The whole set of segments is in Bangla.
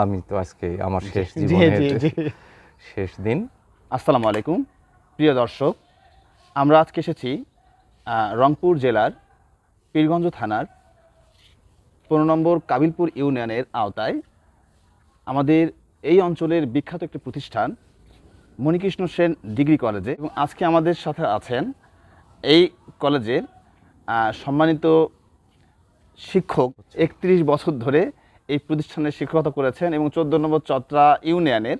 আমি তো আজকে আমার শেষ জীবনের শেষ দিন। আসসালামু আলাইকুম প্রিয় দর্শক, আমরা আজকে এসেছি রংপুর জেলার পীরগঞ্জ থানার 15 নম্বর কাবিলপুর ইউনিয়নের আওতায় আমাদের এই অঞ্চলের বিখ্যাত একটি প্রতিষ্ঠান মণিকৃষ্ণ সেন ডিগ্রি কলেজে। এবং আজকে আমাদের সাথে আছেন এই কলেজের সম্মানিত শিক্ষক, 31 বছর ধরে এই প্রতিষ্ঠানে শিক্ষকতা করেছেন এবং 14 নম্বর চত্রা ইউনিয়নের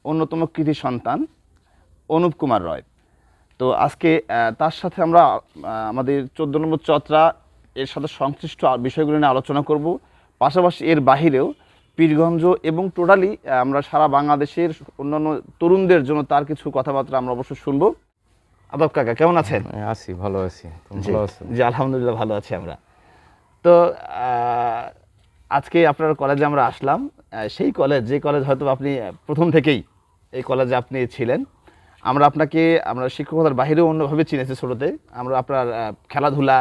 অন্যতম কৃতি সন্তান অনুপ কুমার রয়। তো আজকে তার সাথে আমরা আমাদের 14 নম্বর চত্রা এর সাথে সংশ্লিষ্ট বিষয়গুলো নিয়ে আলোচনা করব। পাশাপাশি এর বাহিরেও পীরগঞ্জ এবং টোটালি আমরা সারা বাংলাদেশের অন্যান্য তরুণদের জন্য তার কিছু কথাবার্তা আমরা অবশ্যই শুনবো। আদব কাকা, কেমন আছেন? আছি, ভালো আছি। তুমি ভালো আছো? জি, আলহামদুলিল্লাহ ভালো আছি আমরা। তো আজকে আপনার কলেজে আমরা আসলাম, সেই কলেজ যে কলেজ হয়তো আপনি প্রথম থেকেই এই কলেজে আপনি ছিলেন। আমরা শিক্ষকতার বাইরেও অন্যভাবে চিনেছি ছোটোতে। আমরা আপনার খেলাধুলা,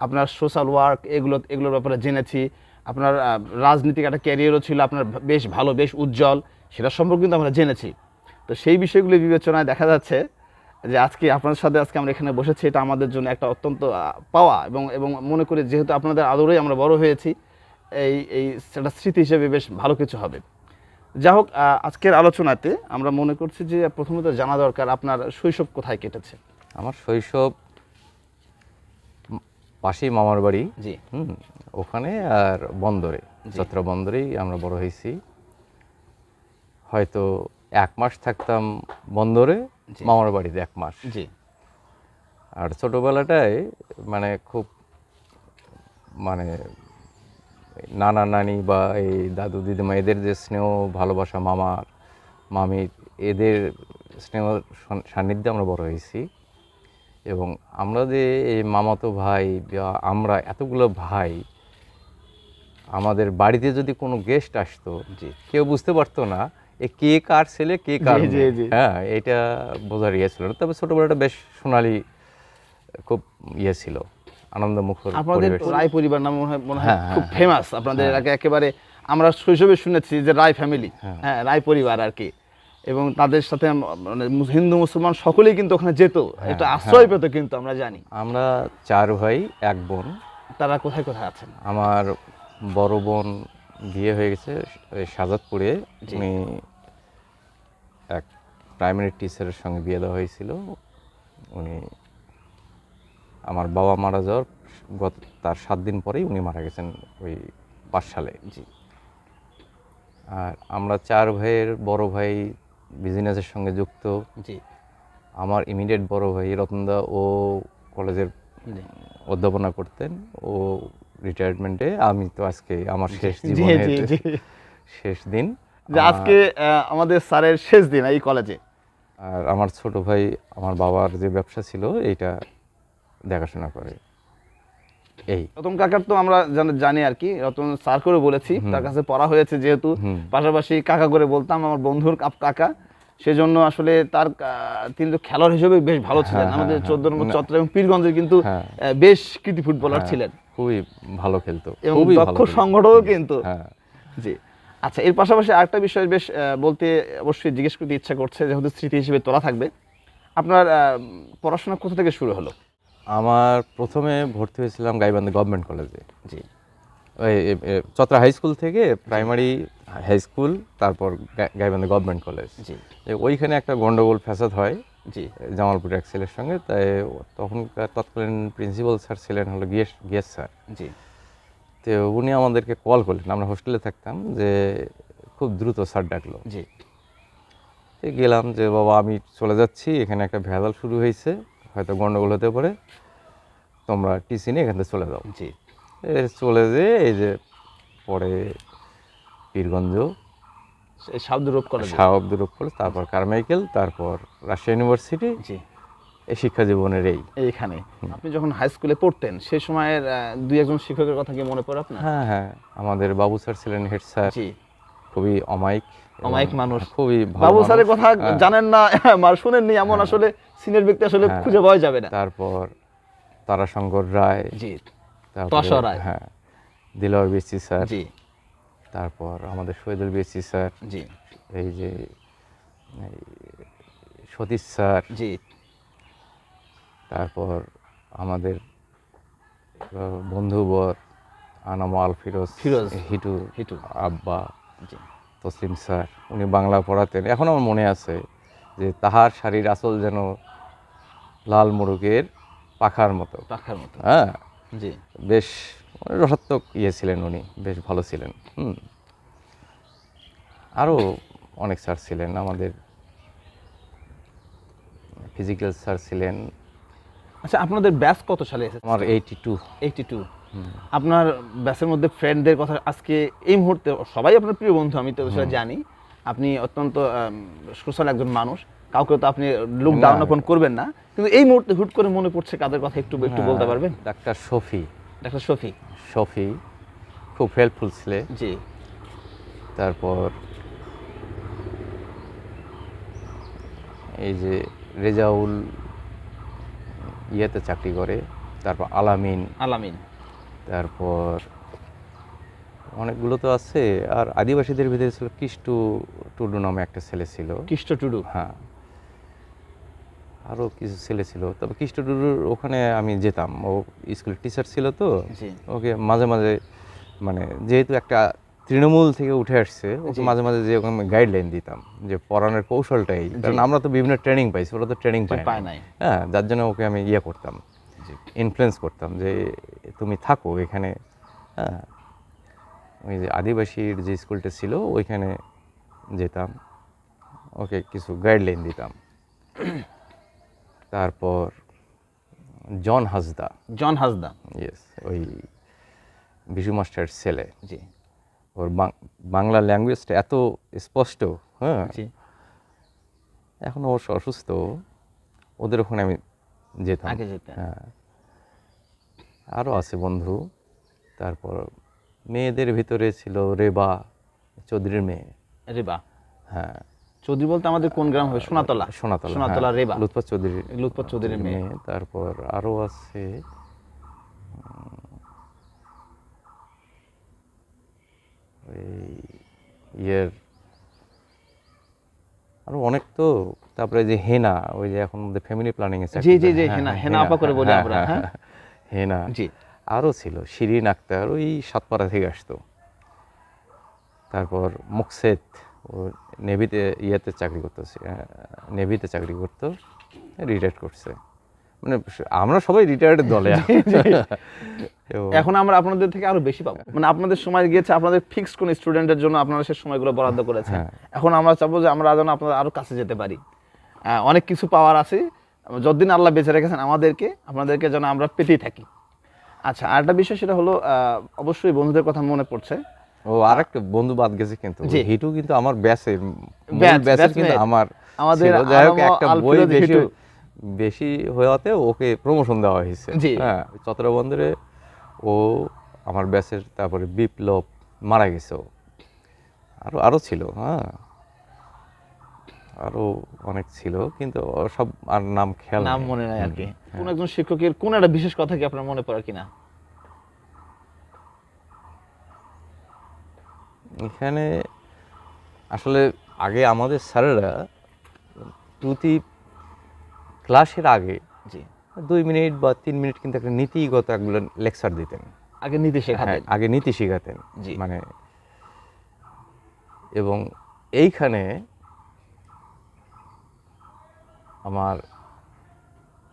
আপনার সোশ্যাল ওয়ার্ক এগুলোর ব্যাপারে জেনেছি। আপনার রাজনীতিক একটা ক্যারিয়ারও ছিল আপনার, বেশ ভালো, বেশ উজ্জ্বল, সেটা সম্পর্কে কিন্তু আমরা জেনেছি। তো সেই বিষয়গুলি বিবেচনায় দেখা যাচ্ছে যে আজকে আপনাদের সাথে আমরা এখানে বসেছি, এটা আমাদের জন্য একটা অত্যন্ত পাওয়া এবং মনে করি যেহেতু আপনাদের আদরেই আমরা বড় হয়েছি, এই সেটা স্মৃতি হিসেবে বেশ ভালো কিছু হবে। যা হোক, আজকের আলোচনাতে আমরা মনে করছি যে প্রথমত জানা দরকার আপনার শৈশব কোথায় কেটেছে। আমার শৈশব পাশেই মামার বাড়ি। জি। ওখানে আর বন্দরে, চট্টগ্রাম বন্দরেই আমরা বড় হয়েছি। হয়তো 1 মাস থাকতাম বন্দরে, মামার বাড়িতে 1 মাস। জি। আর ছোটবেলাটায় খুব নানা নানি বা এই দাদু দিদিমা এদের যে স্নেহ ভালোবাসা, মামার মামির এদের স্নেহ সান্নিধ্যে আমরা বড় হয়েছি। এবং আমরা যে এই মামাতো ভাই বা আমরা এতগুলো ভাই, আমাদের বাড়িতে যদি কোনো গেস্ট আসতো, কেউ বুঝতে পারতো না এ কে কার ছেলে, কে কার মেয়ে। হ্যাঁ, এটা বোঝার ছিল না। তবে ছোটবেলাটা বেশ সোনালি, খুব ছিল, আনন্দমুখর। আপনাদের রায় পরিবার নাম মনে হয় খুব ফেমাস আপনাদের এলাকায় একেবারে। আমরা শৈশবে শুনেছি যে রায় ফ্যামিলি, হ্যাঁ, রায় পরিবার আর কি। এবং তাদের সাথে হিন্দু মুসলমান সকলেই কিন্তু ওখানে যেত, এটা আশ্রয় পেত। কিন্তু আমরা জানি আমরা 4 ভাই 1 বোন। তারা কোথায় কোথায় আছেন? আমার বড় বোন বিয়ে হয়ে গেছে শাহজাদপুরে। উনি এক প্রাইমারি টিচারের সঙ্গে বিয়ে দেওয়া হয়েছিল। উনি আমার বাবা মারা যাওয়ার তার 7 দিন পরেই উনি মারা গেছেন, ওই 5 সালে। জি। আর আমরা 4 ভাইয়ের বড় ভাই বিজনেসের সঙ্গে যুক্ত। জি। আমার ইমিডিয়েট বড় ভাই রতনদা, ও কলেজের অধ্যাপনা করতেন, ও রিটায়ারমেন্টে। আমি তো আজকে আমার শেষ জীবনের শেষ দিন, যে আজকে আমাদের স্যারের শেষ দিন এই কলেজে। আর আমার ছোট ভাই আমার বাবার যে ব্যবসা ছিল এইটা দেখাশোনা করে। এই রতন কাকার তো আমরা জানি আর কি, রতন স্যার করে বলেছি, তার কাছে পড়া হয়েছে যেহেতু, পাশাপাশি কাকা করে বলতাম, আমার বন্ধুর কাকা। সেজন্য আসলে তিনি তো খেলোয়াড় হিসেবে বেশ ভালো ছিলেন। আমাদের 14 নম্বর চত্বর এবং পীরগঞ্জের কিন্তু বেশ কৃতি ফুটবলার ছিলেন, খুবই ভালো খেলতো, খুবই দক্ষ সংগঠকও কিন্তু। জি। আচ্ছা, এর পাশাপাশি আরেকটা বিষয় বেশ বলতে অবশ্যই জিজ্ঞেস করতে ইচ্ছা করছে, যেহেতু স্মৃতি হিসেবে তোলা থাকবে। আপনার পড়াশোনা কোথা থেকে শুরু হলো? আমার প্রথমে ভর্তি হয়েছিলাম গাইবান্ধা গভর্নমেন্ট কলেজে। জি। ওই চত্রা হাই স্কুল থেকে প্রাইমারি হাই স্কুল, তারপর গাইবান্ধা গভর্নমেন্ট কলেজ। জি। ওইখানে একটা গন্ডগোল ফ্যাসাদ হয়, জি, জামালপুর এক ছেলের সঙ্গে। তাই তখনকার তৎকালীন প্রিন্সিপাল স্যার ছিলেন হলো গিয়াস স্যার। জি। তো উনি আমাদেরকে কল করলেন, আমরা হোস্টেলে থাকতাম, যে খুব দ্রুত স্যার ডাকলো। জি। তো গেলাম, যে বাবা আমি চলে যাচ্ছি, এখানে একটা ভেজাল শুরু হয়েছে, হয়তো গন্ডগোল হতে পারে, তোমরা টিসি নিয়ে এখান থেকে চলে যাও। জি। চলে যেয়ে এই যে পরে পীরগঞ্জ শাহ আব্দুর রউফ কলেজ, তারপর কারমাইকেল, তারপর রাজশাহী ইউনিভার্সিটি। জি। এই শিক্ষা জীবনের এইখানে আপনি যখন হাই স্কুলে পড়তেন সেই সময়ের 2-1 শিক্ষকের কথা কি মনে পড়ে আপনার? হ্যাঁ, আমাদের বাবু স্যার ছিলেন হেড স্যার। জি। খুবই অমায়িক মানুষ, খুবই ভালো। বাবু স্যারের কথা জানেন না, শুনেননি এমন আসলে সিনিয়র ব্যক্তি আসলে খুঁজে পাওয়া যাবে না। তারপর তারাশঙ্কর রায়। জি। তসা রায়। হ্যাঁ, দিলওয়ার বিসি স্যার। জি। তারপর আমাদের শহীদুল বিএসসি স্যার, জি এই যে এই সতীশ স্যার, জি তারপর আমাদের বন্ধুবর আনামল ফিরোজ, ফিরোজ, হিটু হিটু। আব্বা, জি তসলিম স্যার, উনি বাংলা পড়াতেন। এখনও আমার মনে আছে যে তাহার শাড়ির আঁচল যেন লাল মোরগের পাখার মতো। পাখার মতো। হ্যাঁ, জি বেশ রসাত্মক ছিলেন উনি, বেশ ভালো ছিলেন। আরও অনেক স্যার ছিলেন। আমাদের ফিজিক্যাল স্যার ছিলেন। আচ্ছা, আপনাদের ব্যাচ কত সালে এসেছে? আমার 82। 82। আপনার ব্যাচের মধ্যে ফ্রেন্ডদের কথা আজকে এই মুহূর্তে, সবাই আপনার প্রিয় বন্ধু, আমি তো সেটা জানি। আপনি অত্যন্ত সোশ্যাল একজন মানুষ, কাউকে তো আপনি লুক ডাউন আপন করবেন না, কিন্তু এই মুহূর্তে হুট করে মনে পড়ছে কাদের কথা একটু একটু বলতে পারবেন? ডাক্তার শফি। ডাক্তার শফি। শফি খুব হেল্পফুল ছিলে। জি তারপর এই যে রেজাউল ইয়েতে চাকরি করে, তারপর আলামিন, আলামিন। তারপর অনেকগুলো তো আছে। আর আদিবাসীদের ভিতরে ছিল কিষ্টু টুডু নামে একটা ছেলে ছিল। কৃষ্ণ টুডু। হ্যাঁ, আরও কিছু ছেলে ছিল। তবে কিষ্টু টুডুর ওখানে আমি যেতাম, ও স্কুলের টিচার ছিল তো। জি ওকে মাঝে মাঝে, মানে যেহেতু একটা তৃণমূল থেকে উঠে আসছে, ওকে জি। মাঝে মাঝে যে ওকে গাইডলাইন দিতাম যে পড়ানোর কৌশলটাই, কারণ আমরা তো বিভিন্ন ট্রেনিং পাইছি, ওরা তো ট্রেনিং পায় পায় নাই। হ্যাঁ, যার জন্য ওকে আমি করতাম, ইনফ্লুয়েন্স করতাম যে তুমি থাকো এখানে। হ্যাঁ, ওই যে আদিবাসীর যে স্কুলটা ছিল ওইখানে যেতাম, ওকে কিছু গাইডলাইন দিতাম। তারপর জন হাসদা। জন হাসদা। ইয়েস, ওই বিশু মাস্টার ছেলে। জি ওর বাংলা ল্যাঙ্গুয়েজটা এত স্পষ্ট। হ্যাঁ, জি। এখন অবশ্য অসুস্থ, ওদের ওখানে আমি যেতাম। আগে যেতেন। হ্যাঁ, আরও আছে বন্ধু। তারপর মেয়েদের ভিতরে ছিল রেবা, চৌধুরীর মেয়ে। রেবা। হ্যাঁ, চৌধুরী বলতে আমাদের কোন গ্রাম হবে? সোনাতলা। সোনাতলা। সোনাতলা রেবা। লুৎফত চৌধুরী, লুৎফত চৌধুরীর মেয়ে। তারপর আরও আছে ওই ইয়ের আরো অনেক তো। তারপরে যে হেনা, ওই যে এখন ফ্যামিলি প্ল্যানিং এ জি জি জি, হেনা, হেনা আপা করে বলি আমরা। হ্যাঁ হেনা। জি আরও ছিল শিরিন আক্তার, ওই সাতপাড়া থেকে আসতো। তারপর মুকসেদ, ও নেভিতে চাকরি করতো, নেভিতে চাকরি করতো, রিটায়ার্ড করছে। মানে আমরা সবাই রিটায়ার্ডের দলে। এখন আমরা আপনাদের থেকে আরো বেশি পাবো, মানে আপনাদের সময় গিয়েছে, আপনাদের ফিক্সড কোন স্টুডেন্টের জন্য আপনারা সেই সময়গুলো বরাদ্দ করেছেন। এখন আমরা চাবো যে আমরা যেন আপনাদের আরো কাছে যেতে পারি। অনেক কিছু পাওয়ার আছে, যতদিন আল্লাহ বেঁচে রেখেছেন আমাদেরকে, আপনাদেরকে যেন আমরা পেতেই থাকি। আচ্ছা, আরেকটা বিষয় সেটা হলো, অবশ্যই বন্ধুদের কথা মনে পড়ছে। ও আরেকটা বন্ধু বাদ গেছে কিন্তু, জি। হিটু কিন্তু আমার ব্যাচের, ব্যাচের কিন্তু আমার আমাদের ছিল। যাই হোক, আনামো একটা আল বই ফিরোজ হিটু। বেশি হওয়াতে ওকে প্রমোশন দেওয়া হয়েছে। জি। হ্যাঁ, চতরা বন্দরে ও আমার ব্যাচের। তারপরে বিপ্লব মারা গেছে ও। আরও ছিল। হ্যাঁ, আরও অনেক ছিল, কিন্তু সব আর নাম খেয়াল নাম নেই। মনে নাই আর কি। কোন একজন শিক্ষকের কোন একটা বিশেষ কথা কি আপনার মনে পড়ে কিনা? এখানে আসলে আগে আমাদের স্যারেরা প্রতি ক্লাসের আগে জি 2 মিনিট বা 3 মিনিট কিন্তু একটা নীতিগত একগুলো লেকচার দিতেন। আগে নীতি হ্যাঁ, শেখাতেন। আগে নীতি শেখাতেন। জি। মানে এবং এইখানে আমার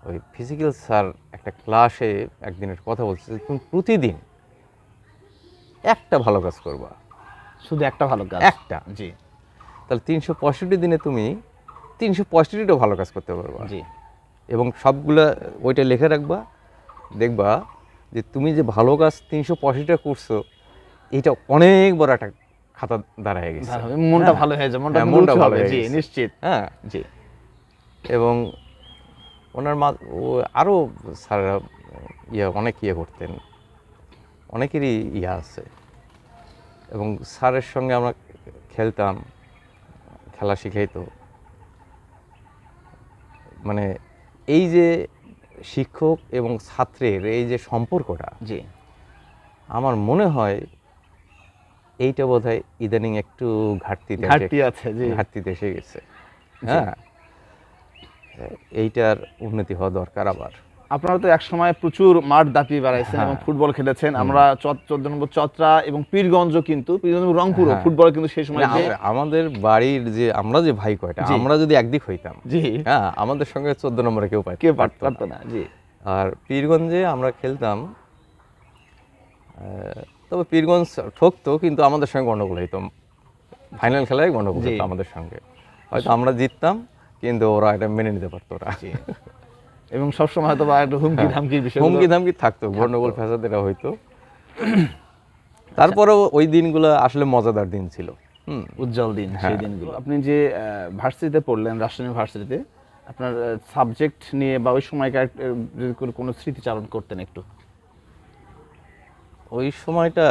ওই ফিজিক্যাল স্যার একটা ক্লাসে একদিনের কথা বলছে যে তুমি প্রতিদিন একটা ভালো কাজ করবা, শুধু একটা ভালো কাজ। একটা। জি তাহলে 365 দিনে তুমি 365টা ভালো কাজ করতে পারবা। জি এবং সবগুলা ওইটা লিখে রাখবা, দেখবা যে তুমি যে ভালো কাজ 365টা করছো, এটা অনেক বড় একটা খাতা দাঁড়ায় গেছে। ভালো হবে, মনটা ভালো হয়ে যায়, মনটা হ্যাঁ, কিন্তু মনটা উঁচু ভালো হবে। হয়ে জি গেছে। নিশ্চিত। হ্যাঁ, জি এবং ওনার ও আরও স্যাররা অনেক করতেন, অনেকেরই আছে। এবং স্যারের সঙ্গে আমরা খেলতাম, খেলা শিখাইতো। মানে এই যে শিক্ষক এবং ছাত্রের এই যে সম্পর্কটা, জি আমার মনে হয় এইটা বোধহয় ইদানিং একটু ঘাটতি আছে, জি। ঘাটতিতে এসে গেছে। হ্যাঁ, এইটার উন্নতি হওয়া দরকার আবার। আপনারা তো এক সময় প্রচুর মাঠ দাপিয়ে বেড়াইছেন এবং হ্যাঁ। ফুটবল খেলেছেন। আমরা 14 নম্বর চত্রা এবং পীরগঞ্জ, কিন্তু পীরগঞ্জ এবং রংপুরও হ্যাঁ। ফুটবল কিন্তু সেই সময় আমাদের বাড়ির যে আমরা যে ভাই কয়টা, জি। আমরা যদি একদিক হইতাম, জি, হ্যাঁ, আমাদের সঙ্গে 14 নম্বরে কেউ কেউ পারতো না। পারতো না, জি। আর পীরগঞ্জে আমরা খেলতাম, তবে পীরগঞ্জ ঠকতো, কিন্তু আমাদের সঙ্গে গন্ডগোল হইতো। ফাইনাল খেলায় গন্ডগোল জি। হতো আমাদের সঙ্গে, হয়তো আমরা জিততাম কিন্তু ওরা এটা মেনে নিতে পারতো না। জি। এবং সবসময় হয়তো বা একটা হুমকি ধামকির বিষয়, হুমকি ধামকি থাকতো, গন্ডগোল ফ্যাসাদ এটা হইতো। তারপরেও ওই দিনগুলো আসলে মজাদার দিন ছিল। উজ্জ্বল দিন সেই হ্যাঁ। দিনগুলো। আপনি যে ভার্সিটিতে পড়লেন, রাজশাহী ভার্সিটিতে, আপনার সাবজেক্ট নিয়ে বা ওই সময়কার যদি কোনো স্মৃতিচারণ করতেন একটু। ওই সময়টা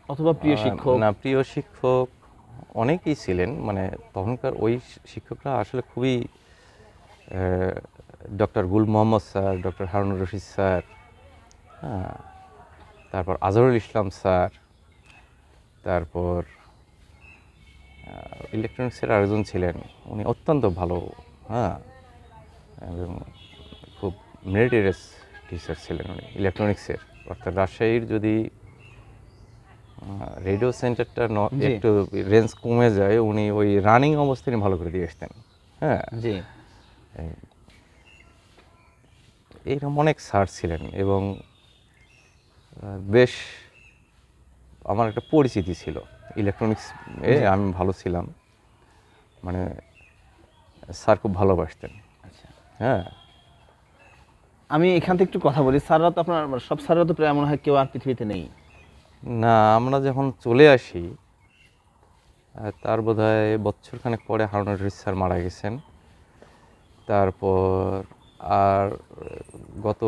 অথবা প্রিয় শিক্ষক। না, প্রিয় শিক্ষক অনেকেই ছিলেন, মানে তখনকার ওই শিক্ষকরা আসলে খুবই, ডক্টর গুল Mohammad sir, doctor Harunur Rashid sir, হ্যাঁ, তারপর আজহারুল ইসলাম স্যার, তারপর ইলেকট্রনিক্সের আরেকজন ছিলেন, উনি অত্যন্ত ভালো, হ্যাঁ, এবং খুব মেরিটোরিয়াস টিচার ছিলেন উনি ইলেকট্রনিক্সের। অর্থাৎ রাজশাহীর যদি রেডিও সেন্টারটা জি। একটু রেঞ্জ কমে যায়, উনি ওই রানিং অবস্থায় ভালো করে দিয়ে আসতেন। হ্যাঁ, জি, এইরকম অনেক স্যার ছিলেন এবং বেশ আমার একটা পরিচিতি ছিল ইলেকট্রনিক্স এ, আমি ভালো ছিলাম, মানে স্যার খুব ভালোবাসতেন। আচ্ছা। হ্যাঁ, আমি এখান থেকে একটু কথা বলি। স্যাররা তো আপনার, সব স্যাররা তো প্রায় মনে হয় কেউ আর পৃথিবীতে নেই। না, আমরা যখন চলে আসি তার বোধহয় বছরখানেক পরে হারুনুর রশিদ স্যার মারা গেছেন। তারপর আর গত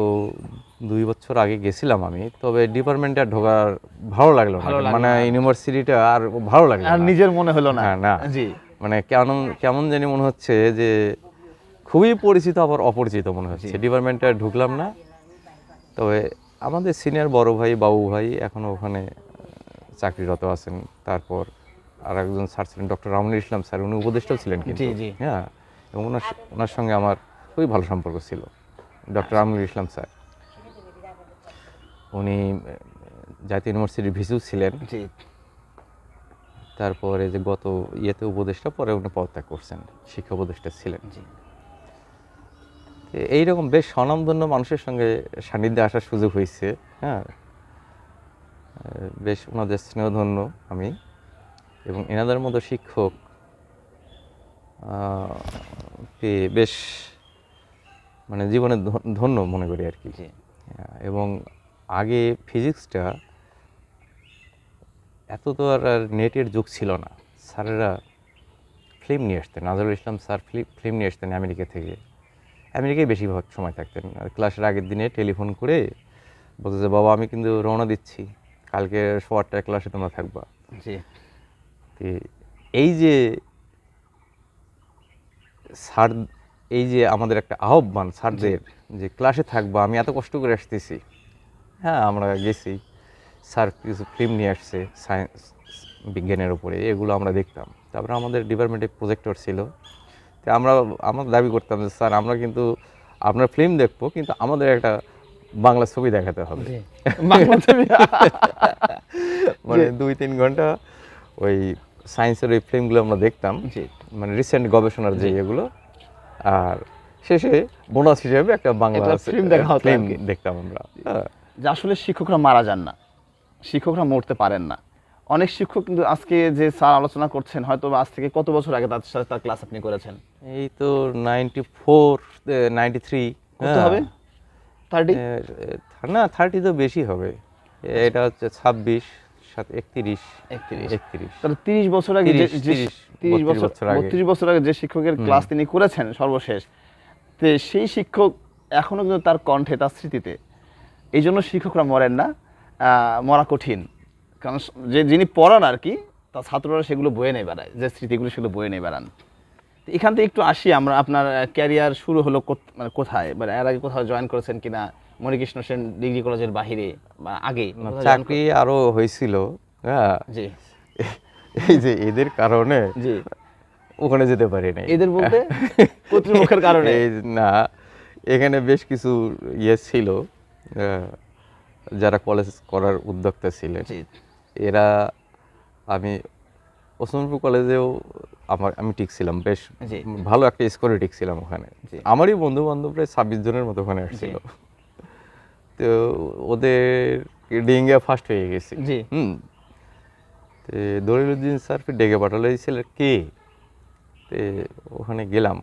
2 বছর আগে গেছিলাম আমি, তবে ডিপার্টমেন্টে আর ঢোকার ভালো লাগলো না, মানে ইউনিভার্সিটিটা আর ভালো লাগলো আর না। নিজের মনে হলো না। হ্যাঁ, না, জি, মানে কেমন কেমন জানি মনে হচ্ছে যে খুবই পরিচিত আবার অপরিচিত মনে হচ্ছে। ডিপার্টমেন্টে আর ঢুকলাম না। তবে আমাদের সিনিয়র বড় ভাই, বাবু ভাই এখনও ওখানে চাকরিরত আছেন। তারপর আর একজন স্যার ছিলেন ডক্টর রামনুল ইসলাম স্যার, উনি উপদেষ্টাও ছিলেন কিন্তু। জি, জি। হ্যাঁ, এবং ওনার সঙ্গে আমার খুবই ভালো সম্পর্ক ছিল। ডক্টর রামনুল ইসলাম স্যার, উনি জাতীয় ইউনিভার্সিটির ভিসিও ছিলেন। জি, তারপরে যে গত ইয়েতে উপদেষ্টা, পরে উনি পদত্যাগ করছেন, শিক্ষা উপদেষ্টা ছিলেন। জি। এইরকম বেশ স্বনামধন্য মানুষের সঙ্গে সান্নিধ্যে আসার সুযোগ হয়েছে। হ্যাঁ, বেশ ওনাদের স্নেহধন্য আমি, এবং এনাদের মতো শিক্ষক পেয়ে বেশ মানে জীবনে ধন্য মনে করি আর কি। জি। এবং আগে ফিজিক্সটা এত তো আর নেটের যুগ ছিল না, স্যারেরা ফিল্ম নিয়ে আসতেন। নাজরুল ইসলাম স্যার ফিল্ম নিয়ে আসতেন আমেরিকা থেকে, আমেরিকায় বেশিরভাগ সময় থাকতেন। আর ক্লাসের আগের দিনে টেলিফোন করে বলতে যে, বাবা আমি কিন্তু রওনা দিচ্ছি, কালকে 8টায় ক্লাসে তোমরা থাকবা। জি, এই যে স্যার, এই যে আমাদের একটা আহ্বান স্যারদের যে ক্লাসে থাকবা, আমি এত কষ্ট করে আসতেছি। হ্যাঁ, আমরা গেছি, স্যার কিছু ফিল্ম নিয়ে আসছে সায়েন্স বিজ্ঞানের উপরে, এগুলো আমরা দেখতাম। তারপরে আমাদের ডিপার্টমেন্টে প্রজেক্টর ছিল, তো আমরা দাবি করতাম যে স্যার আমরা কিন্তু আপনার ফিল্ম দেখবো, কিন্তু আমাদের একটা বাংলা ছবি দেখাতে হবে। মানে 2-3 ঘন্টা ওই সায়েন্সের ওই ফিল্মগুলো আমরা দেখতাম, মানে রিসেন্ট গবেষণার যে এগুলো, আর শেষে বোনাস হিসেবে একটা বাংলা ফিল্ম দেখা হতো ফিল্ম দেখতাম আমরা। যে আসলে শিক্ষকরা মারা যান না, শিক্ষকরা মরতে পারেন না। অনেক শিক্ষক কিন্তু আজকে যে স্যার আলোচনা করছেন, হয়তো আজ থেকে কত বছর আগে তাদের সাথে তার ক্লাস আপনি করেছেন? এই তো 94, 93 কত হবে? 30? না, 30 তো বেশি হবে। এটা হচ্ছে 26, 31, 31। তাহলে 30 বছর আগে, 32 বছর আগে যে শিক্ষকের ক্লাস তিনি করেছেন সর্বশেষ, তো সেই শিক্ষক এখনো কিন্তু তার কণ্ঠে, তার স্মৃতিতে। এই জন্য শিক্ষকরা মরেন না, মরা কঠিন। কারণ যিনি পড়ান আর কি, তার ছাত্ররা সেগুলো বয়ে নিয়ে বেড়ায়, যে স্মৃতিগুলো সেগুলো বয়ে নিয়ে বেড়ান। তো এখান থেকে একটু আসি আমরা, আপনার ক্যারিয়ার শুরু হলো মানে কোথায়, মানে এর আগে কোথাও জয়েন করেছেন কিনা, মণিকৃষ্ণ সেন ডিগ্রি কলেজের বাহিরে বা আগে না, কোথাও চাকরি আরো হয়েছিল, হ্যাঁ। জি এই যে এদের কারণে জি ওখানে যেতে পারি নাই। এদের বলতে কর্তৃপক্ষের কারণে? এই না, এখানে বেশ কিছু ইয়ে ছিল, যারা কলেজ করার উদ্যোক্তা ছিলেন। জি এরা, আমি ওসমানপুর কলেজেও আমি টিকছিলাম, বেশ জি ভালো একটা স্কোরে টিকছিলাম ওখানে। জি। আমারই বন্ধু বান্ধব প্রায় 26 জনের মতো ওখানে আসছিল। তো ওদের ডিঙ্গে ফার্স্ট হয়ে গেছি। জি তো দলিলুদ্দিন স্যার ফির ডেকে পাঠালো, এই ছেলে কে? তো ওখানে গেলাম।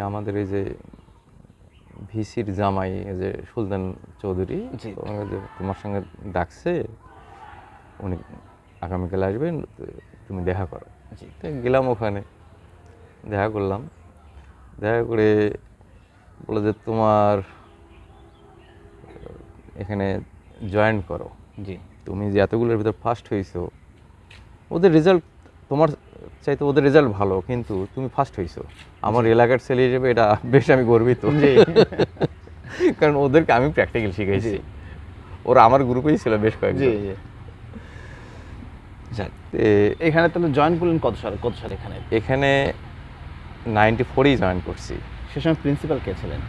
আমাদের এই যে ভিসির জামাই, এই যে সুলতান চৌধুরী, জি। ওনাকে যে তোমার সঙ্গে ডাকছে, উনি আগামীকাল আসবেন, তো তুমি দেখা করো। জি তো গেলাম ওখানে, দেখা করলাম। দেখা করে বলে যে তোমার এখানে জয়েন করো, জি তুমি যে এতগুলোর ভিতর ফার্স্ট হয়েছো, ওদের রেজাল্ট তোমার চাইতে ওদের রেজাল্ট ভালো, কিন্তু তুমি ফার্স্ট হয়েছো। আমার এলাকার ছেলে হিসেবে এটা বেশ আমি গর্বিত। জি কারণ ওদেরকে আমি প্র্যাকটিক্যাল শিখাইছি। ওরা আমার গ্রুপেই ছিল বেশ জি কয়েকজন। জি। যাক, তে এখানে তাহলে জয়েন করলেন কত সালে এখানে? এখানে 94-এই জয়েন করছি। সে সময় প্রিন্সিপাল কে ছিলেন?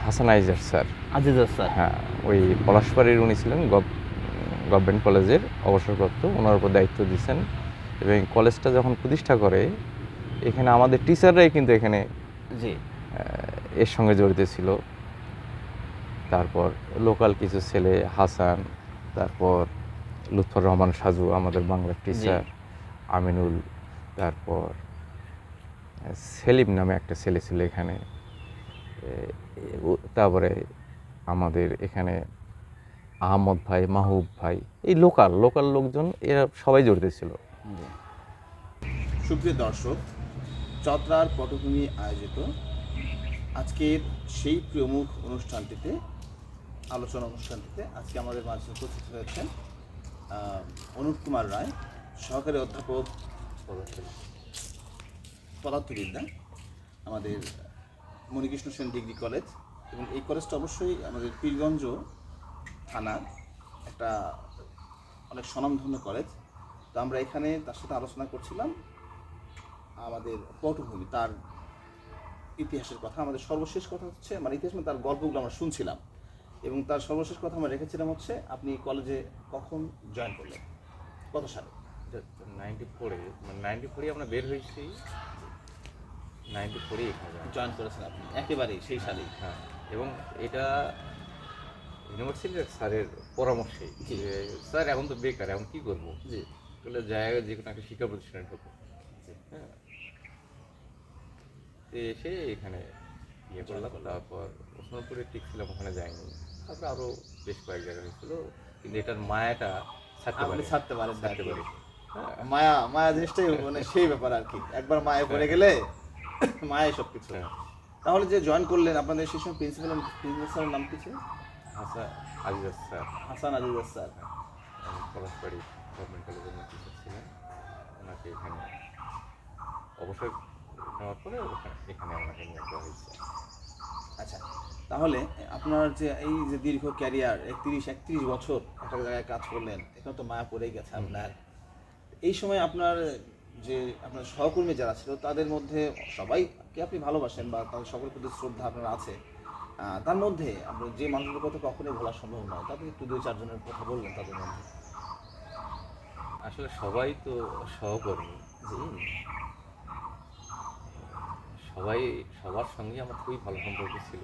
হাসান আইজার স্যার। আজিজা স্যার। হ্যাঁ, ওই পলাশবাড়ির উনি ছিলেন গভর্নমেন্ট কলেজের অবসরপ্রাপ্ত, ওনার উপর দায়িত্ব দিয়েছেন। এবং কলেজটা যখন প্রতিষ্ঠা করে, এখানে আমাদের টিচাররাই কিন্তু এখানে জি এর সঙ্গে জড়িত ছিল। তারপর লোকাল কিছু ছেলে, হাসান, তারপর লুৎফর রহমান সাজু আমাদের বাংলার টিচার, আমিনুল, তারপর সেলিম নামে একটা ছেলে ছিল এখানে। তারপরে আমাদের এখানে আহমদ ভাই, মাহবুব ভাই, এই লোকাল লোকজন, এরা সবাই জড়িত ছিল। জি। সুপ্রিয় দর্শক, চতরার পটভূমি আয়োজিত আজকের সেই প্রমুখ আলোচনা অনুষ্ঠানটিতে আজকে আমাদের মাঝে উপস্থিত হয়েছেন অনুপ কুমার রায়, সহকারী অধ্যাপক পদার্থবিদ্যা, আমাদের মণিকৃষ্ণ সেন ডিগ্রি কলেজ। এবং এই কলেজটা অবশ্যই আমাদের পীরগঞ্জ থানার একটা অনেক স্বনামধন্য কলেজ। তো আমরা এখানে তার সাথে আলোচনা করছিলাম আমাদের পটভূমি, তার ইতিহাসের কথা। আমাদের সর্বশেষ কথা হচ্ছে, মানে ইতিহাস মানে তার গল্পগুলো আমরা শুনছিলাম, এবং তার সর্বশেষ কথা আমরা রেখেছিলাম হচ্ছে আপনি কলেজে কখন জয়েন করলেন, কত সালে? 94-এ, মানে 94-এ আমরা বের হয়েছি, 94-এ এখানে জয়েন করেছেন আপনি একেবারেই সেই সালেই? হ্যাঁ, এবং এটা ইউনিভার্সিটির স্যারের পরামর্শে, জি। যে স্যার এখন তো বেকার, এখন কী করবো, জি তাহলে জায়গায় যে কোনো একটা শিক্ষা প্রতিষ্ঠানে ঢোকো। হ্যাঁ, তো এসে এখানে ইয়ে করলাম। তারপর ওসমানপুরে টিকছিলাম, ওখানে যাইনি। তারপরে আরও বেশ কয়েক জায়গা হয়েছিল, কিন্তু এটার মায়াটা ছাড়তে আপনি পারি ছাড়তে পারেন না আর কি। পারি। মায়া মায়া জিনিসটাই মানে সেই ব্যাপার আর কি, একবার মায়ে পড়ে গেলে মায়াই সব কিছু। হ্যাঁ। তাহলে যে জয়েন করলেন, আপনাদের সেই সময় প্রিন্সিপালের নাম কি ছিল? Hasan Aziz sir. Hasan Aziz sir. Palashbari government কলেজের টিচার ছিলেন। ওনাকে এখানে অবসর নেওয়ার পরে এখানে আমাকে নিয়োগ দেওয়া হয়েছে। আচ্ছা, তাহলে আপনার যে এই যে দীর্ঘ ক্যারিয়ার 31 বছর একটা জায়গায় কাজ করলেন, এখানে তো মায়া পড়েই গেছে আপনার। এই সময় আপনার যে আপনার সহকর্মী যারা ছিল, তাদের মধ্যে সবাইকে আপনি ভালোবাসেন বা তাদের সকলের প্রতি শ্রদ্ধা আপনার আছে, তার মধ্যে আপনার যে মানুষগুলোর কথা কখনোই ভোলা সম্ভব নয়, তাদের একটু 2-4 জনের কথা বলবেন তাদের মধ্যে? আসলে সবাই তো সহকর্মী, জি সবার সঙ্গে আমার খুবই ভালো সম্পর্ক ছিল।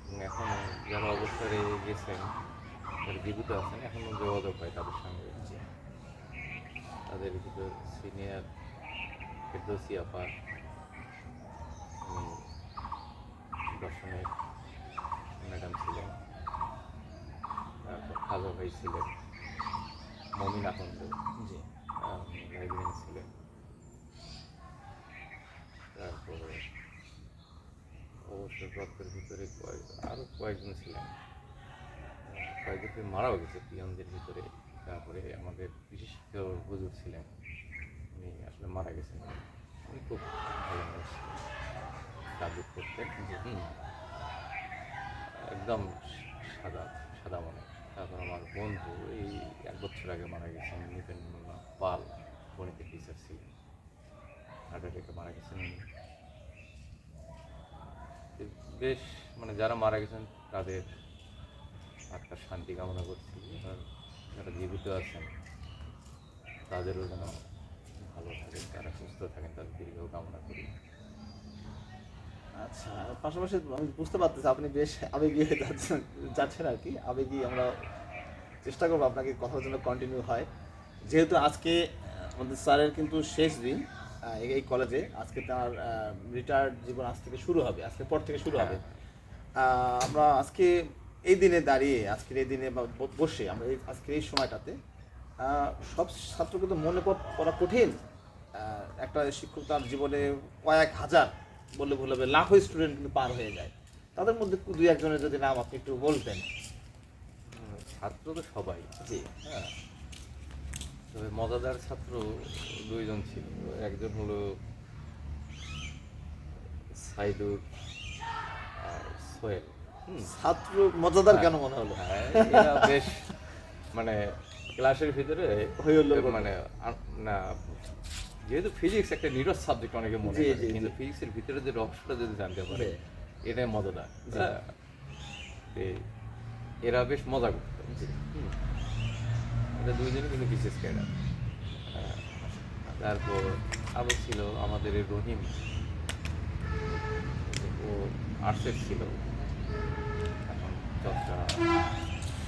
এবং এখন যারা অবসরে গেছেন, যারা জীবিত আছেন, এখনও যোগাযোগ হয় তাদের সঙ্গে। জি তাদের ভিতর সিনিয়র ফেরদৌসী আপা, দর্শনের ম্যাডাম ছিলেন। তারপর খাজা ভাই ছিলেন, মমিন আকন্দ জি লাইব্রেরিয়ান ছিলেন। তারপরে অবসরপ্রাপ্তের ভিতরে আরও কয়েকজন ছিলেন, কয়েকজন মারাও গেছে পিয়নদের ভিতরে। তারপরে আমাদের কৃষি শিক্ষক হুজুর ছিলেন, উনি আসলে মারা গেছেন। উনি খুব ভালো মানুষ ছিলেন, কাজ করতেন। একদম সাদা সাদা মনে। তারপর আমার বন্ধু এই 1 বছর আগে মারা গেছেন, নিপেন পাল, গণিতের টিচার ছিলেন, হার্ট অ্যাটাকে মারা গেছেন উনি। তো বেশ মানে যারা মারা গেছেন তাদের আত্মার শান্তি কামনা করছি, আর যারা জীবিত আছেন তাদেরও যেন ভালো থাকেন, তারা সুস্থ থাকেন, তাদের দীর্ঘ কামনা করি। আচ্ছা, পাশাপাশি আমি বুঝতে পারতেছি আপনি বেশ আবেগী হয়ে যাচ্ছেন আর কি। আবেগী আমরা চেষ্টা করবো আপনাকে কথার জন্য কন্টিনিউ হয়। যেহেতু আজকে আমাদের স্যারের কিন্তু শেষ দিন এই কলেজে, আজকে তার রিটায়ার্ড জীবন আজ থেকে শুরু হবে, আজকে পর থেকে শুরু হবে। আমরা আজকে এই দিনে দাঁড়িয়ে, আজকের এই দিনে বা বসে আমরা আজকের এই সময়টাতে সব ছাত্রকে তো মনে করা কঠিন। একটা শিক্ষক তার জীবনে কয়েক হাজার বললে ভুল হবে, লাখো স্টুডেন্ট কিন্তু পার হয়ে যায়। তাদের মধ্যে দুই একজনের যদি নাম আপনি একটু বলতেন। ছাত্র তো সবাই, জি। হ্যাঁ, তবে মজাদার ছাত্র 2জন ছিল। একজন হলো সাইদুর আর সোহেল। ছাত্র মজাদার কেন মনে হলো? হ্যাঁ, এরা বেশ মানে ক্লাসের ভিতরে হই হুল্লোড় করতো। মানে না, যেহেতু ফিজিক্স একটা নিরস সাবজেক্ট অনেকে মনে জি, করে, জি, কিন্তু জি। ফিজিক্সের ভিতরে যে রহস্যটা যদি জানতে পারে জি। এটাই মজাদার। জি। হ্যাঁ, তো এরা বেশ মজা করতো। জি। এটা 2জনই কিন্তু বিশেষ ক্যাডার। তারপর আরও ছিল আমাদের এই রহিম, ও আর্টসের ছিল, এখন চর্চা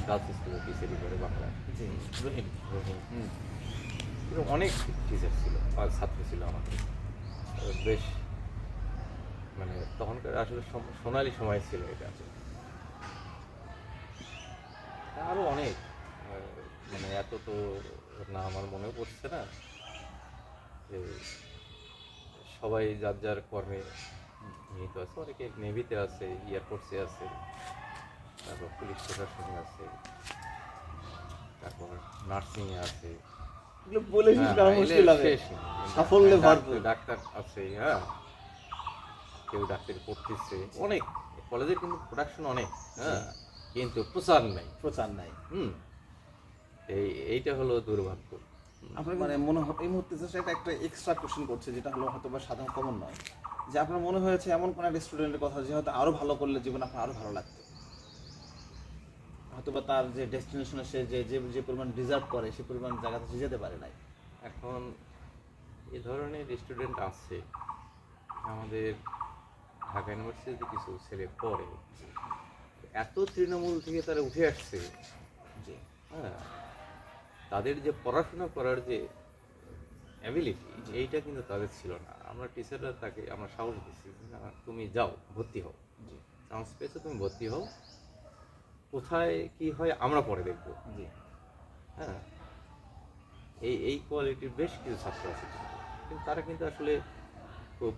গার্লস স্কুলে টিচারি করে বাংলা। জি। রহিম। রহিম এরকম অনেক টিচার ছিল আর ছাত্র ছিল আমাদের। বেশ মানে তখনকার আসলে সোনালি সময় ছিল এটা। আরও অনেক মানে এত তো না আমার মনেও পড়ছে না, যে সবাই যার যার কর্মে নিহিত আছে। অনেকে নেভিতে আছে, এয়ারফোর্সে আছে, তারপর পুলিশ প্রশাসনে আছে, তারপর নার্সিংয়ে আছে। এগুলো বলে শেষ হ্যাঁ, করা এলে মুশকিল হবে। শেষ নেই। সাফল্যে ভরপুর। ডাক্তার আছে, হ্যাঁ, কেউ ডাক্তারি পড়তেছে অনেক। কলেজের কিন্তু প্রোডাকশন অনেক, হ্যাঁ, কিন্তু প্রচার নেই। প্রচার নাই। এইটা হলো দুর্ভাগ্য। আপনার মানে মনে হয় এই মুহূর্তে just একটা এক্সট্রা কোশ্চেন করছে, যেটা হলো হয়তো বা সাধারণ কমন নয়, যে আপনার মনে হয়েছে এমন কোনো একটা স্টুডেন্টের কথা যে হয়তো আরো ভালো করলে জীবন আপনার আরো ভালো লাগতো, হয়তো বা তার যে ডেস্টিনেশনে সে যে যে যে পরিমাণ ডিজার্ভ করে সে পরিমাণ জায়গাতে সে যেতে পারে নাই। এখন এ ধরনের স্টুডেন্ট আছে আমাদের ঢাকা ইউনিভার্সিটিতে, কিছু ছেলে পড়ে এত তৃণমূল থেকে তারা উঠে আসছে। জি। হ্যাঁ, তাদের যে পড়াশোনা করার যে অ্যাবিলিটি, এইটা কিন্তু তাদের ছিল না। আমরা টিচাররা তাকে আমরা সাহস দিচ্ছি, না তুমি যাও ভর্তি হও, জি। চান্স পেয়েছো তুমি ভর্তি হও, কোথায় কি হয় আমরা পরে দেখবো। জি। হ্যাঁ, এই কোয়ালিটির বেশ কিছু ছাত্র আছে কিন্তু তারা কিন্তু আসলে খুব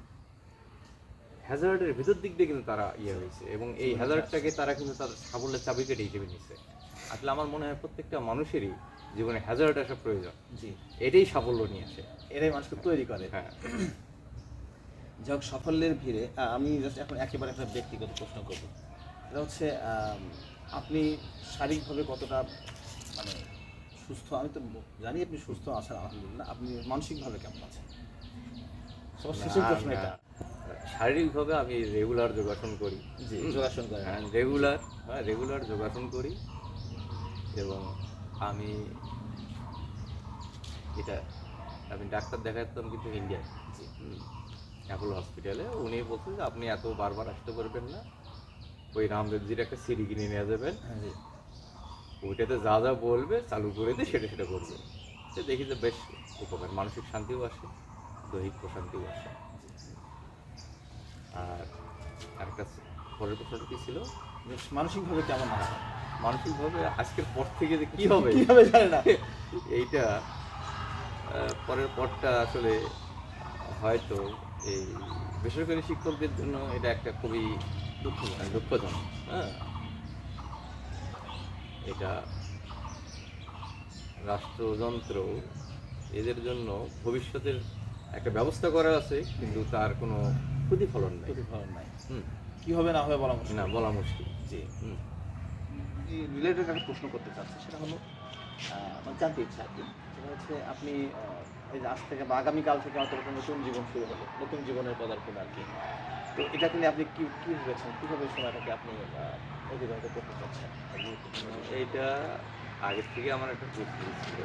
হ্যাজার্ডের ভিতর দিক দিয়ে কিন্তু তারা ইয়ে হয়েছে, এবং এই হ্যাজার্ডটাকে তারা কিন্তু তাদের সাফল্যের চাবিকাঠি হিসেবে নিচ্ছে। আসলে আমার মনে হয় প্রত্যেকটা মানুষেরই জীবনে হ্যাজার্ড আসা প্রয়োজন। জি। এটাই সাফল্য নিয়ে আসে। এরাই মানুষকে তৈরি করে। হ্যাঁ, যাই হোক, সাফল্যের ভিড়ে আমি জাস্ট এখন একেবারে একটা ব্যক্তিগত প্রশ্ন করব। এটা হচ্ছে আপনি শারীরিকভাবে কতটা মানে সুস্থ? আমি তো জানি আপনি সুস্থ আছেন আলহামদুলিল্লাহ, আপনি মানসিকভাবে কেমন আছেন? সবার শেষের প্রশ্ন এটা। শারীরিকভাবে আমি রেগুলার যোগাসন করি। জি, যোগাসন করেন। হ্যাঁ, রেগুলার যোগাসন করি, এবং আমি এটা আমি ডাক্তার দেখাতাম কিন্তু ইন্ডিয়ায়, অ্যাপোলো হসপিটালে। উনি বলছেন যে আপনি এত বারবার আসতে পারবেন না, ওই রামদেবজির একটা সিডি কিনে নিয়ে যাবেন, হ্যাঁ, জি। ওইটাতে যা যা বলবে চালু করে দিয়ে সেটা সেটা করবে। সে দেখি যে বেশ উপকার, মানসিক শান্তিও আসে, দৈহিক প্রশান্তিও আসে। আর আরেকটা পরের প্রশ্নটা কী ছিল? বেশ মানসিকভাবে কেমন আছেন? মানসিকভাবে আজকের পর থেকে যে কী হবে কি হবে জানি না। এইটা পরের পরটা আসলে হয়তো এই বেসরকারি শিক্ষকদের জন্য এটা একটা খুবই দুঃখজনক। হ্যাঁ, এটা রাষ্ট্রযন্ত্র এদের জন্য ভবিষ্যতের একটা ব্যবস্থা করা আছে, কিন্তু তার কোনো প্রতিফলন নেই। প্রতিফলন নাই। কি হবে না হবে বলা মুশকিল। না বলা মুশকিল। জি। হুম। এই রিলেটেড একটা প্রশ্ন করতে চাচ্ছি, সেটা হলো আমার জানতে ইচ্ছা আর কি, সেটা হচ্ছে আপনি এই যে আজ থেকে বা আগামীকাল থেকে হয়তো একটা নতুন জীবন শুরু হলো, নতুন জীবনের পদার্পণ আর কি। তো এটাকে নিয়ে আপনি কি ভেবেছেন, কীভাবে সময়টাকে আপনি অতিবাহিত করতে চাচ্ছেন? এইটা আগের থেকে আমার একটা প্রস্তুতি ছিল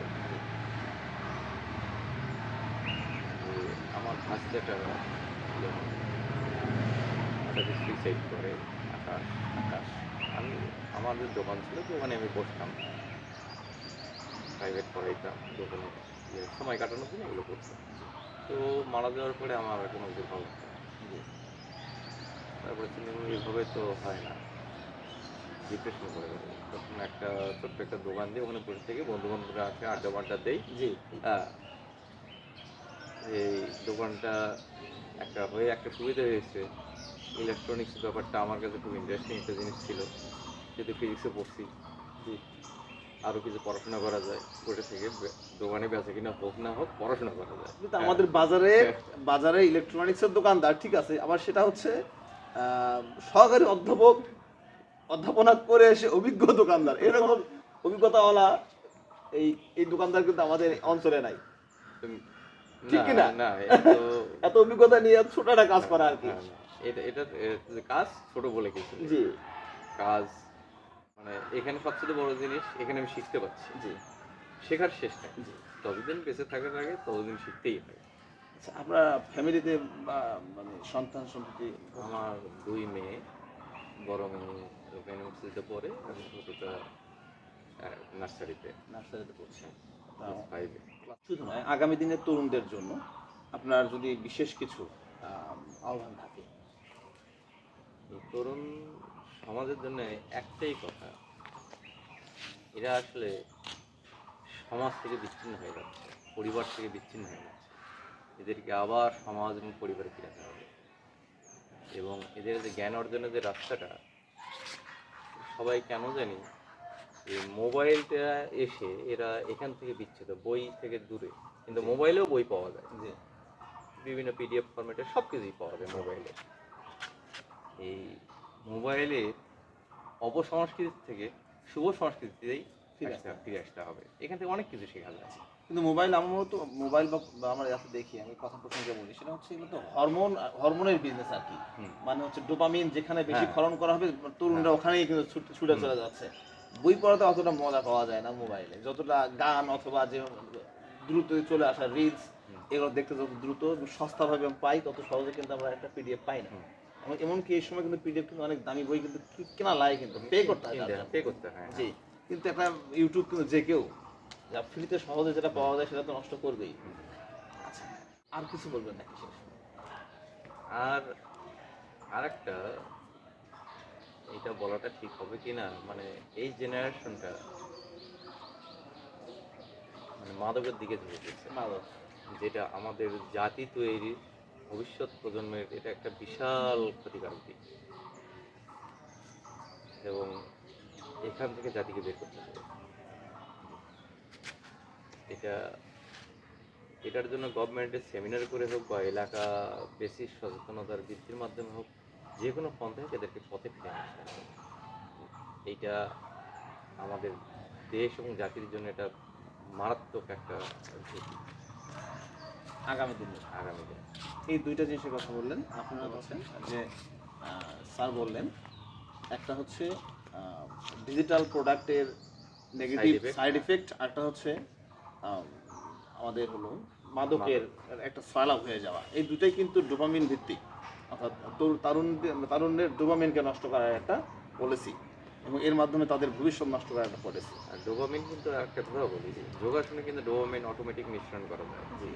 যে আমার ভাস্তাটা যখন হঠাৎ সুইসাইড করে আকাশ আকাশ। আমি আমাদের দোকান ছিল, দোকানে আমি বসতাম, প্রাইভেট পড়াইতাম দোকানে, সময় কাটানোর জন্য এগুলো করতাম। তো মারা যাওয়ার পরে আমার আর কোনো কিছু ভালো লাগতো না। জি। তারপরে চিন্তা করলাম এভাবে তো হয় না, ডিপ্রেশনে পড়ে গেল। তখন একটা ছোট্ট একটা দোকান দিয়ে ওখানে বসে থেকে বন্ধু বান্ধবরা আসে, আড্ডা মাড্ডা দেই। জি। এই দোকানটা একটা সুবিধা হয়েছে, ইলেকট্রনিক্স ব্যাপারটা আমার কাছে খুব ইন্টারেস্টিং একটা জিনিস ছিল, যেহেতু ফিজিক্সে পড়ছি। জি। আরও কিছু পড়াশোনা করা যায় বসে থেকে, দোকানে বেচা কিনা হোক না হোক পড়াশোনা করা যায়। কিন্তু আমাদের বাজারে ইলেকট্রনিক্সের দোকানদার ঠিক আছে, আবার সেটা হচ্ছে সহকারী অধ্যাপনা করে এসে অভিজ্ঞ দোকানদার, এরকম অভিজ্ঞতাওয়ালা এই এই দোকানদার কিন্তু আমাদের অঞ্চলে নাই, ঠিক না কিনা? না এটা তো এত অভিজ্ঞতা নিয়ে এত ছোট একটা কাজ করা আর কি। না, এটা যে কাজ ছোট বলে কিছু নেই। জি। কাজ মানে এখানে সবচেয়ে বড় জিনিস, এখানে আমি শিখতে পারছি। জি। শেখার শেষ নাই। জি। যতদিন বেঁচে থাকার আগে ততদিন শিখতেই থাকে। আচ্ছা, আপনার ফ্যামিলিতে মানে সন্তান সন্ততি? আমার ২ মেয়ে, বড় মেয়ে ইউনিভার্সিটিতে পড়ে, আর ছোটটা নার্সারিতে নার্সারিতে পড়ছে। ক্লাস 5 এ। শুধু নয়, আগামী দিনের তরুণদের জন্য আপনার যদি বিশেষ কিছু আহ্বান থাকে। তরুণ সমাজের জন্য একটাই কথা, এরা আসলে সমাজ থেকে বিচ্ছিন্ন হয়ে যাচ্ছে, পরিবার থেকে বিচ্ছিন্ন হয়ে যাচ্ছে। এদেরকে আবার সমাজ এবং পরিবারে ফিরাতে হবে, এবং এদের যে জ্ঞান অর্জনের যে রাস্তাটা, সবাই কেন জানি এই মোবাইলটা এসে এরা এখান থেকে বিচ্ছিন্ন, বই থেকে দূরে। কিন্তু মোবাইলেও বই পাওয়া যায়, জি। বিভিন্ন পিডিএফ ফরম্যাটে সব কিছুই পাওয়া যায় মোবাইলে। এই মোবাইলে অপসংস্কৃতি থেকে শুভ সংস্কৃতিতেই ফিরে আসতে হবে। এখান থেকে অনেক কিছু শেখা যায়। কিন্তু মোবাইল, আমার মতো মোবাইল বা আমরা এত দেখি, আমি কথা প্রসঙ্গে বলি, সেটা হচ্ছে এগুলো তো হরমোনের বিজনেস আর কি। মানে হচ্ছে ডোপামিন যেখানে বেশি খরণ করা হবে, তরুণরা ওখানেই কিন্তু ছুটে চলে যাচ্ছে। বই পড়াতে অতটা মজা পাওয়া যায় না মোবাইলে, যতটা গান অথবা যে দ্রুত চলে আসা রিলস, এগুলো দেখতে যত দ্রুত সস্তাভাবে পাই, তত সহজে কিন্তু আমরা একটা পিডিএফ পাই না। এমনকি এই সময় কিন্তু পিডিএফ কিন্তু অনেক দামি বই কিন্তু কেনা লাগে, কিন্তু পে করতে হয়। জি। কিন্তু একটা ইউটিউব কিন্তু যে কেউ যা ফ্রিতে সহজে যেটা পাওয়া যায় সেটা তো নষ্ট করবেই। আচ্ছা, আর কিছু বলবেন নাকি শেষ? আর আরেকটা, এটা বলাটা ঠিক হবে কিনা, মানে এই জেনারেশনটা মানে মাদকের দিকে ঝুঁকে গেছে, মাদক। যেটা আমাদের জাতি তৈরির, ভবিষ্যৎ প্রজন্মের এটা একটা বিশাল ক্ষতিকারক দিক, এবং এখান থেকে জাতিকে বের করতে হবে। এটার জন্য গভর্নমেন্টের সেমিনার করে হোক বা এলাকা বেশি সচেতনতার বৃদ্ধির মাধ্যমে হোক, যে কোনো পন্থায় এদেরকে পথে ফিরে আসতে হবে। এইটা আমাদের দেশ এবং জাতির জন্য এটা মারাত্মক একটা ঝুঁকি আগামী দিনে এই দুইটা জিনিসের কথা বললেন আপনারা হচ্ছেন যে স্যার বললেন, একটা হচ্ছে ডিজিটাল প্রোডাক্টের নেগেটিভ সাইড ইফেক্ট, আরেকটা হচ্ছে আমাদের হলো মাদকের একটা সয়লাভ হয়ে যাওয়া। এই দুটাই কিন্তু ডোপামিন ভিত্তিক, অর্থাৎ তারুণ্যের ডোপামিনকে নষ্ট করার একটা পলিসি, এবং এর মাধ্যমে তাদের ভবিষ্যৎ নষ্ট করার একটা পলিসি। আর ডোপামিন কিন্তু একটা কথা বলি, যোগাসনে কিন্তু ডোপামিন অটোমেটিক নিঃসরণ করা যায়। জি।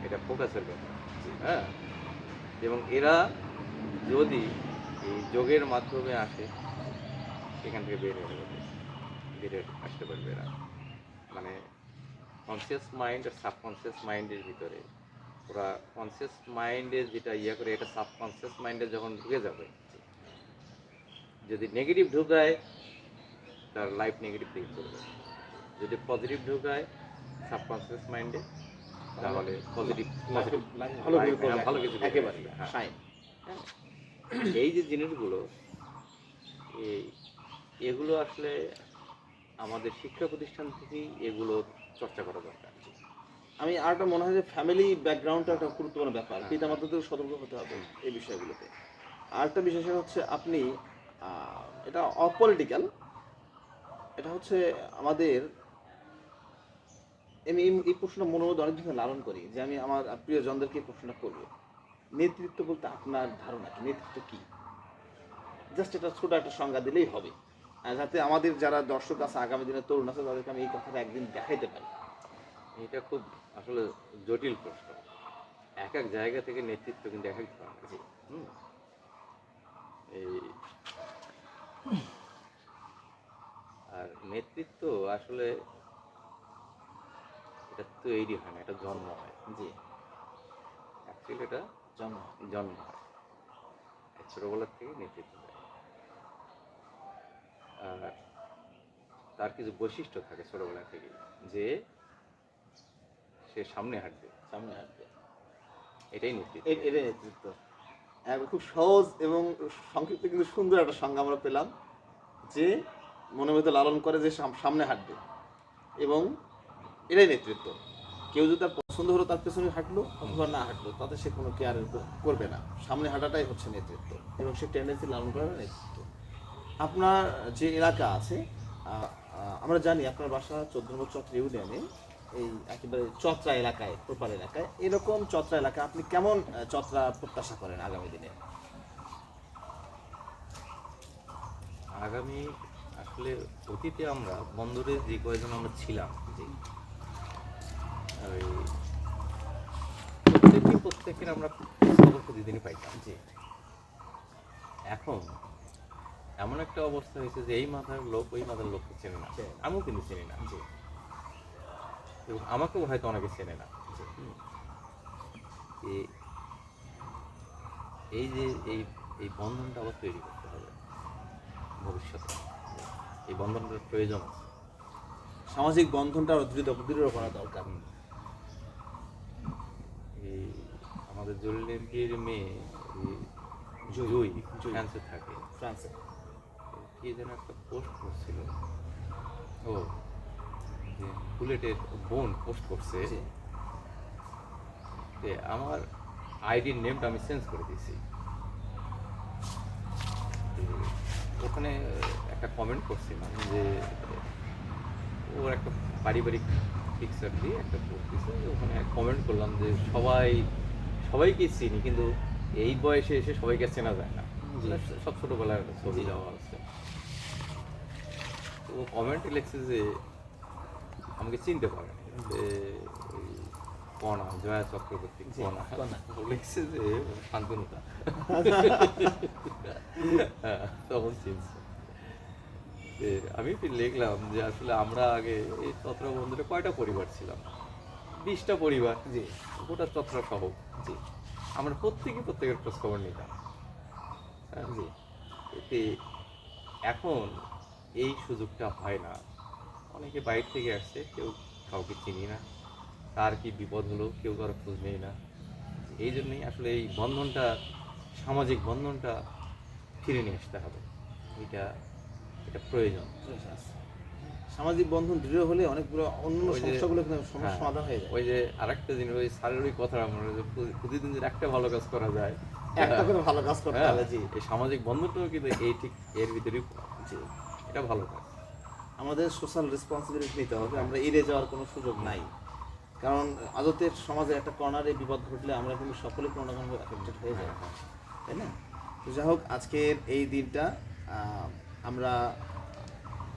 এটা ফোকাসের ব্যাপার। হ্যাঁ, এবং এরা যদি এই যোগের মাধ্যমে আসে, সেখান থেকে বেরিয়ে আসতে পারবে এরা। মানে কনসিয়াস মাইন্ড আর সাবকনসিয়াস মাইন্ডের ভিতরে, ওরা কনসিয়াস মাইন্ডে যেটা করে, এটা সাবকনসিয়াস মাইন্ডে যখন ঢুকে যাবে, যদি নেগেটিভ ঢুকায় তার লাইফ নেগেটিভ দিকে চলবে, যদি পজিটিভ ঢুকায় সাবকনসিয়াস মাইন্ডে, তাহলে পজিটিভ ভালো কিছু একেবারে। শাইন। এই যে জিনিসগুলো এই এগুলো আসলে আমাদের শিক্ষা প্রতিষ্ঠান থেকেই এগুলো চর্চা করা দরকার। আমি আরেকটা মনে হয় যে ফ্যামিলি ব্যাকগ্রাউন্ডটা একটা গুরুত্বপূর্ণ ব্যাপার, হ্যাঁ। পিতামাতাদেরও সতর্ক হতে হবে এই বিষয়গুলোতে। আরেকটা বিষয় সেটা হচ্ছে আপনি এটা অপলিটিক্যাল, এটা হচ্ছে আমাদের, আমি এই প্রশ্নটা মনের মধ্যে অনেক দিন লালন করি যে আমি আমার প্রিয়জনদেরকে এই প্রশ্নটা করবো, নেতৃত্ব বলতে আপনার ধারণা কি, নেতৃত্ব কি? জাস্ট এটা ছোট একটা সংজ্ঞা দিলেই হবে, যাতে আমাদের যারা দর্শক আছে, আগামী দিনে তরুণ আছে, তাদেরকে আমি এই কথাটা একদিন দেখাইতে পারি। এটা খুব আসলে জটিল প্রশ্ন। এক এক জায়গা থেকে নেতৃত্ব কিন্তু এক এক ধরনের। হুম। এই আর নেতৃত্ব আসলে এটা তৈরি হয় না, এটা জন্ম হয়। জি, অ্যাকচুয়ালি এটা জন্ম। জন্ম হয়, ছোটবেলার থেকে নেতৃত্ব দেয়। আর তার কিছু বৈশিষ্ট্য থাকে ছোটবেলা থেকে, যে সে সামনে হাঁটবে, সামনে হাঁটবে, এটাই নেতৃত্ব। এটাই নেতৃত্ব। খুব সহজ এবং সংক্ষিপ্ত কিন্তু সুন্দর একটা সংজ্ঞা আমরা পেলাম, যে মনের মধ্যে লালন করে যে সামনে হাঁটবে, এবং এটাই নেতৃত্ব। কেউ যদি তার পছন্দ হলো তার পেছনে হাঁটলো, অথবা না হাঁটলো, তাতে সে কোনো কেয়ার করবে না। সামনে হাঁটাটাই হচ্ছে নেতৃত্ব, এবং সে টেন্ডেন্সি লালন করার নেতৃত্ব। আপনার যে এলাকা আছে, আমরা জানি আপনার বাসা 14 নম্বর চত্র ইউনিয়নে, এই একেবারে চত্রা এলাকায়, প্রপার এলাকায়। এরকম চত্রা এলাকায় আপনি কেমন চত্রা প্রত্যাশা করেন আগামী দিনে? আগামী আসলে অতীতে আমরা বন্দরে যে কয়েকজন আমরা ছিলাম, জি, ওই প্রত্যেকের আমরা খবর প্রতিদিনই পাইতাম। জি, এখন এমন একটা অবস্থা হয়েছে যে এই মাথার লোক ওই মাথার লোককে চেনে না, চেনে না। আমিও কিন্তু চিনি না, জি, এবং আমাকেও হয়তো অনেকে চেনে না। জি, এ- এই যে এই এই বন্ধনটা আবার তৈরি করতে হবে ভবিষ্যতে। এই বন্ধনটার প্রয়োজন আছে। সামাজিক বন্ধনটা আরো দৃঢ় করা দরকার। এই আমাদের জলিল এমপির মেয়ে জুই জুই। ফ্রান্সে থাকে, ফ্রান্সে। কি যেন একটা পোস্ট করছিল, ও যে বুলেটের বোন পোস্ট করছে জি, যে আমার আইডির নেমটা আমি চেঞ্জ করে দিয়েছি। ওখানে একটা কমেন্ট করছিলাম যে ওর একটা পারিবারিক পিকচার দিয়ে একটা পোস্ট দিয়েছে, ওখানে কমেন্ট করলাম যে সবাইকে চিনি, কিন্তু এই বয়সে এসে সবাইকে চেনা যায় না, সব ছোটোবেলার ছবি দেওয়া আছে। তো ও কমেন্টে লিখছে যে আমাকে চিনতে পারেনি, যে ওই কণা, জয়া চক্রবর্তী কণা ও লিখছে যে শান্তনুতা। হ্যাঁ, তখন চিনছে। আমি লিখলাম যে আসলে আমরা আগে এই চত্রা বন্দরে কয়টা পরিবার ছিলাম, 20টা পরিবার। জি, গোটা চত্রা সহ। জি, আমরা প্রত্যেকের খোঁজ খবর নিতাম। জি, এতে এখন এই সুযোগটা হয় না। অনেকে বাইরে থেকে আসছে, কেউ কাউকে চিনি না, তার কি বিপদ হলো কেউ কারো খোঁজ নেই না। এই জন্যই আসলে এই বন্ধনটা, সামাজিক বন্ধনটা ফিরে নিয়ে আসতে হবে। এটা এটা প্রয়োজন। সামাজিক বন্ধন দৃঢ় হলে অনেকগুলো অন্য ওই যে- সমস্যাগুলো কিন্তু হ্যাঁ, সমাধান হয়ে যায়। ওই যে আরেকটা জিনিস, ওই স্যারের ওই কথা আমরা যে প্রতিদিন যদি একটা ভালো কাজ করা যায়, একটা করে ভালো কাজ করতে হ্যাঁ, হবে। জি, এই সামাজিক বন্ধনটাও কিন্তু এই ঠিক এর ভিতরেই পড়ে। জি, এটা ভালো কাজ। আমাদের সোশ্যাল রেসপন্সিবিলিটি নিতে হবে, আমরা এড়িয়ে যাওয়ার কোনো সুযোগ নাই। কারণ আদতের সমাজে একটা কর্নারে বিপদ ঘটলে আমরা কিন্তু সকলে কোনো না কোনো এফেক্টেড হয়ে যাই, তাই না? তো যাই হোক, আজকের এই দিনটা আমরা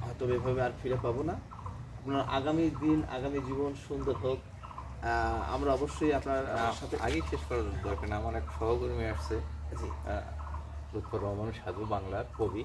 হয়তো এভাবে আর ফিরে পাবো না। আপনার আগামী দিন, আগামী জীবন সুন্দর হোক। আমরা অবশ্যই আপনার সাথে আগেই শেষ করার দরকার না। আমার এক সহকর্মী আসছে, জি, লুৎফর রহমান সাজু, বাংলার কবি।